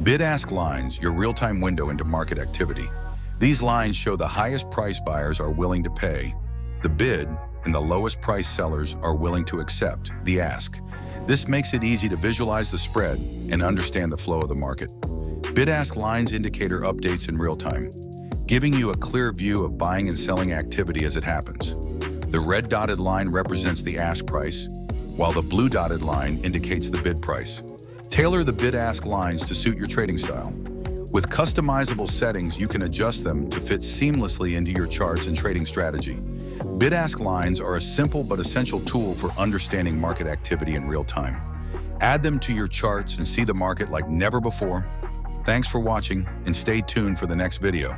Bid-ask lines, your real-time window into market activity. These lines show the highest price buyers are willing to pay, the bid, and the lowest price sellers are willing to accept, the ask. This makes it easy to visualize the spread and understand the flow of the market. Bid-ask lines indicator updates in real time, giving you a clear view of buying and selling activity as it happens. The red dotted line represents the ask price, while the blue dotted line indicates the bid price. Tailor the bid-ask lines to suit your trading style. With customizable settings, you can adjust them to fit seamlessly into your charts and trading strategy. Bid-ask lines are a simple but essential tool for understanding market activity in real time. Add them to your charts and see the market like never before. Thanks for watching, and stay tuned for the next video.